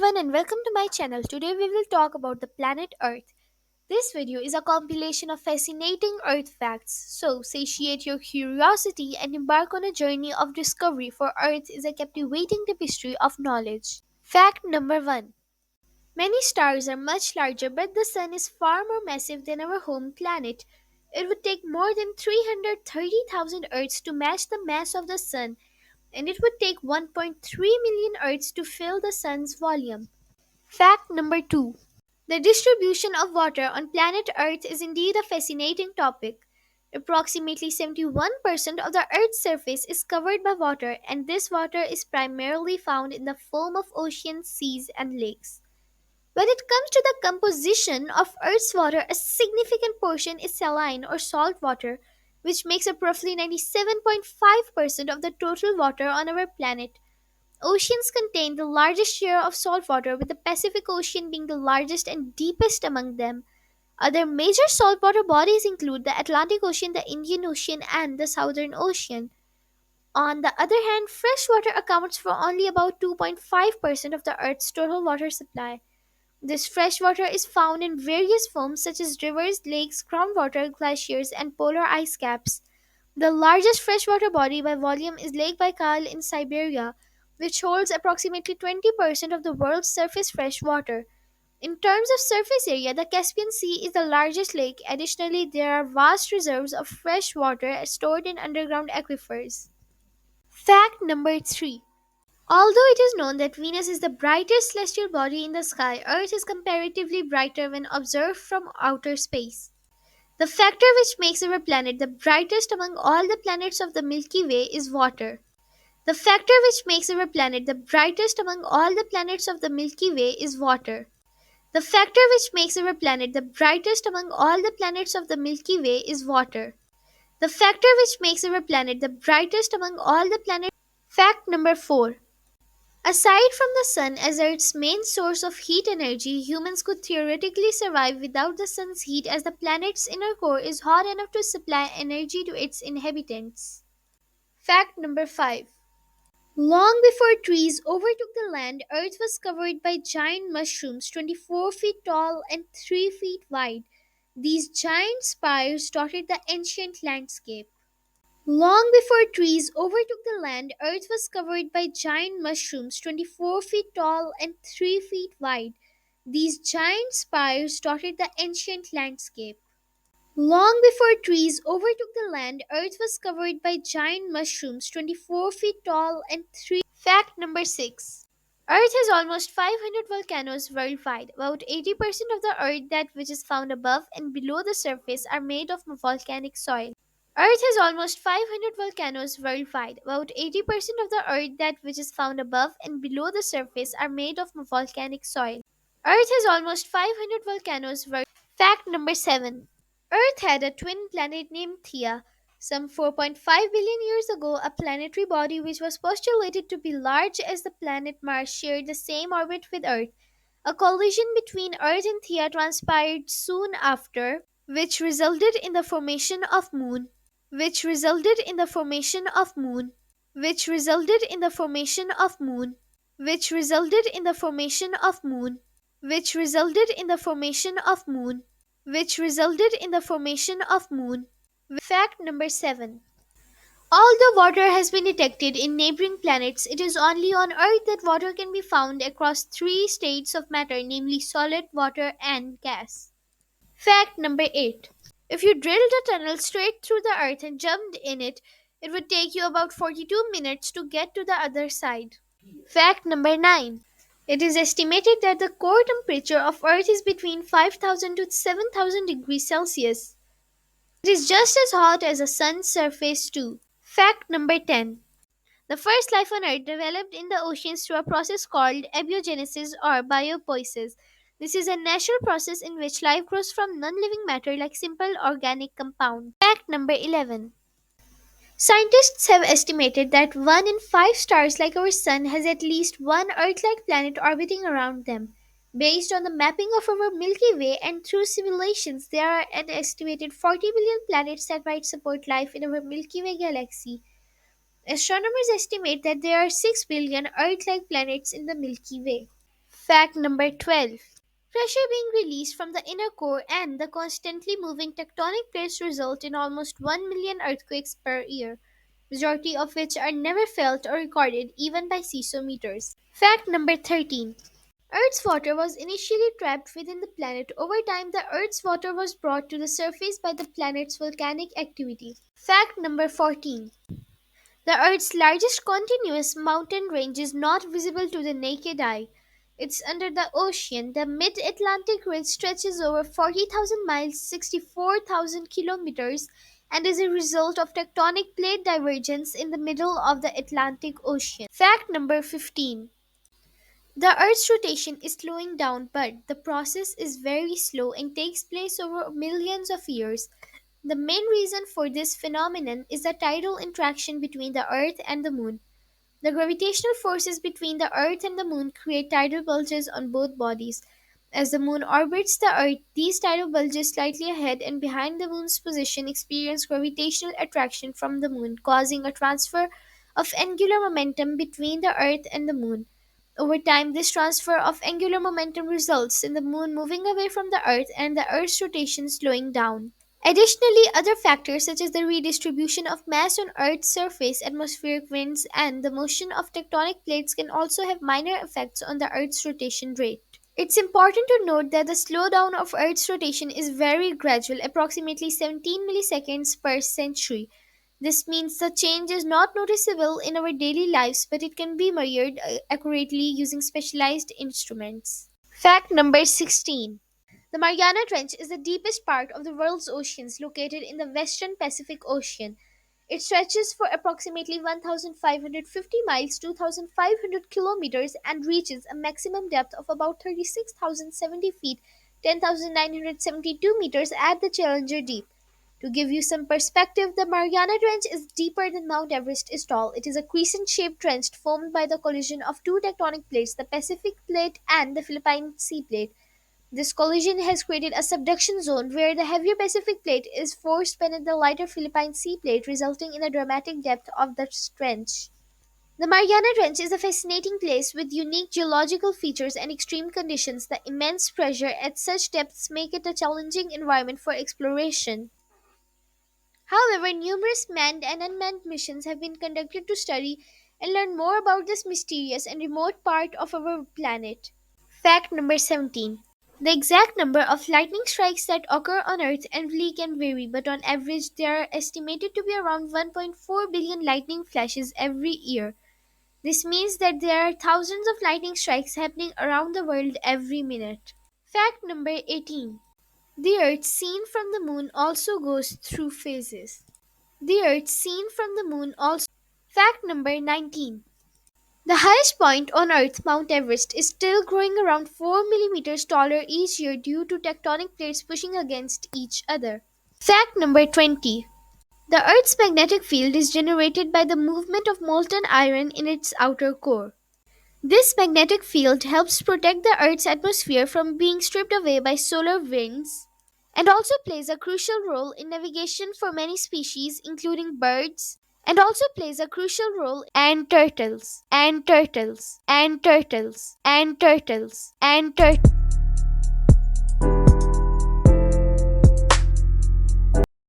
everyone and welcome to my channel. Today we will talk about the planet Earth. This video is a compilation of fascinating Earth facts. So satiate your curiosity and embark on a journey of discovery, for Earth is a captivating tapestry of knowledge. Fact number 1. Many stars are much larger, but the sun is far more massive than our home planet. It would take more than 330,000 Earths to match the mass of the sun, and it would take 1.3 million Earths to fill the sun's volume. Fact number 2. The distribution of water on planet Earth is indeed a fascinating topic. Approximately 71% of the Earth's surface is covered by water, and this water is primarily found in the foam of oceans, seas, and lakes. When it comes to the composition of Earth's water, a significant portion is saline or salt water, which makes up roughly 97.5% of the total water on our planet. Oceans contain the largest share of salt water, with the Pacific Ocean being the largest and deepest among them. Other major saltwater bodies include the Atlantic Ocean, the Indian Ocean, and the Southern Ocean. On the other hand, fresh water accounts for only about 2.5% of the Earth's total water supply. This fresh water is found in various forms such as rivers, lakes, groundwater, glaciers, and polar ice caps. The largest freshwater body by volume is Lake Baikal in Siberia, which holds approximately 20% of the world's surface fresh water. In terms of surface area, the Caspian Sea is the largest lake. Additionally, there are vast reserves of fresh water stored in underground aquifers. Fact number 3. Although it is known that Venus is the brightest celestial body in the sky, Earth is comparatively brighter when observed from outer space. The factor which makes our planet the brightest among all the planets of the Milky Way is water. The factor which makes our planet the brightest among all the planets of the Milky Way is water. The factor which makes our planet the brightest among all the planets of the Milky Way is water. The factor which makes our planet the brightest among all the planets. Fact number 4. Aside from the sun as Earth's main source of heat energy, humans could theoretically survive without the sun's heat, as the planet's inner core is hot enough to supply energy to its inhabitants. Fact number 5. Long before trees overtook the land, Earth was covered by giant mushrooms 24 feet tall and 3 feet wide. These giant spires dotted the ancient landscape. Long before trees overtook the land, Earth was covered by giant mushrooms 24 feet tall and 3 feet wide. These giant spires dotted the ancient landscape. Long before trees overtook the land, Earth was covered by giant mushrooms 24 feet tall and 3. Fact number 6. Earth has almost 500 volcanoes worldwide. About 80% of the Earth, that which is found above and below the surface, are made of volcanic soil. Earth has almost 500 volcanoes worldwide. About 80% of the Earth, that which is found above and below the surface, are made of volcanic soil. Earth has almost 500 volcanoes worldwide. Fact number 7. Earth had a twin planet named Theia. Some 4.5 billion years ago, a planetary body which was postulated to be large as the planet Mars shared the same orbit with Earth. A collision between Earth and Theia transpired soon after, which resulted in the formation of Moon, which resulted in the formation of Moon, which resulted in the formation of Moon, which resulted in the formation of Moon, which resulted in the formation of Moon, which resulted in the formation of Moon. Fact number 7. Although water has been detected in neighboring planets, it is only on Earth that water can be found across three states of matter, namely solid, water, and gas. Fact number 8. If you drilled a tunnel straight through the earth and jumped in it, it would take you about 42 minutes to get to the other side. Fact number 9. It is estimated that the core temperature of Earth is between 5,000 to 7,000 degrees Celsius. It is just as hot as the sun's surface, too. Fact number 10. The first life on Earth developed in the oceans through a process called abiogenesis or biopoiesis. This is a natural process in which life grows from non living matter like simple organic compounds. Fact number 11. Scientists have estimated that 1 in 5 stars like our Sun has at least one Earth like planet orbiting around them. Based on the mapping of our Milky Way and through simulations, there are an estimated 40 billion planets that might support life in our Milky Way galaxy. Astronomers estimate that there are 6 billion Earth like planets in the Milky Way. Fact number 12. Pressure being released from the inner core and the constantly moving tectonic plates result in almost 1 million earthquakes per year, majority of which are never felt or recorded even by seismometers. Fact number 13. Earth's water was initially trapped within the planet. Over time, the Earth's water was brought to the surface by the planet's volcanic activity. Fact number 14. The Earth's largest continuous mountain range is not visible to the naked eye. It's under the ocean. The mid Atlantic ridge stretches over 40,000 miles, 64,000 kilometers, and is a result of tectonic plate divergence in the middle of the Atlantic Ocean. Fact number 15. The Earth's rotation is slowing down, but the process is very slow and takes place over millions of years. The main reason for this phenomenon is the tidal interaction between the Earth and the Moon. The gravitational forces between the Earth and the Moon create tidal bulges on both bodies. As the Moon orbits the Earth, these tidal bulges slightly ahead and behind the Moon's position experience gravitational attraction from the Moon, causing a transfer of angular momentum between the Earth and the Moon. Over time, this transfer of angular momentum results in the Moon moving away from the Earth and the Earth's rotation slowing down. Additionally, other factors such as the redistribution of mass on Earth's surface, atmospheric winds, and the motion of tectonic plates can also have minor effects on the Earth's rotation rate. It's important to note that the slowdown of Earth's rotation is very gradual, approximately 17 milliseconds per century. This means the change is not noticeable in our daily lives, but it can be measured accurately using specialized instruments. Fact number 16. The Mariana Trench is the deepest part of the world's oceans located in the western Pacific Ocean. It stretches for approximately 1,550 miles, 2,500 kilometers, and reaches a maximum depth of about 36,070 feet, 10,972 meters at the Challenger Deep. To give you some perspective, the Mariana Trench is deeper than Mount Everest is tall. It is a crescent shaped trench formed by the collision of two tectonic plates, the Pacific Plate and the Philippine Sea Plate. This collision has created a subduction zone where the heavier Pacific Plate is forced beneath the lighter Philippine Sea Plate, resulting in a dramatic depth of the trench. The Mariana Trench is a fascinating place with unique geological features and extreme conditions. The immense pressure at such depths make it a challenging environment for exploration. However, numerous manned and unmanned missions have been conducted to study and learn more about this mysterious and remote part of our planet. Fact number 17. The exact number of lightning strikes that occur on Earth annually can vary, but on average, there are estimated to be around 1.4 billion lightning flashes every year. This means that there are thousands of lightning strikes happening around the world every minute. Fact number 18. The Earth seen from the moon also goes through phases. The Earth seen from the moon also. Fact number 19. The highest point on Earth, Mount Everest, is still growing around 4 millimeters taller each year due to tectonic plates pushing against each other. Fact number 20. The Earth's magnetic field is generated by the movement of molten iron in its outer core. This magnetic field helps protect the Earth's atmosphere from being stripped away by solar winds and also plays a crucial role in navigation for many species including birds and also plays a crucial role and turtles and turtles and turtles and turtles and turtles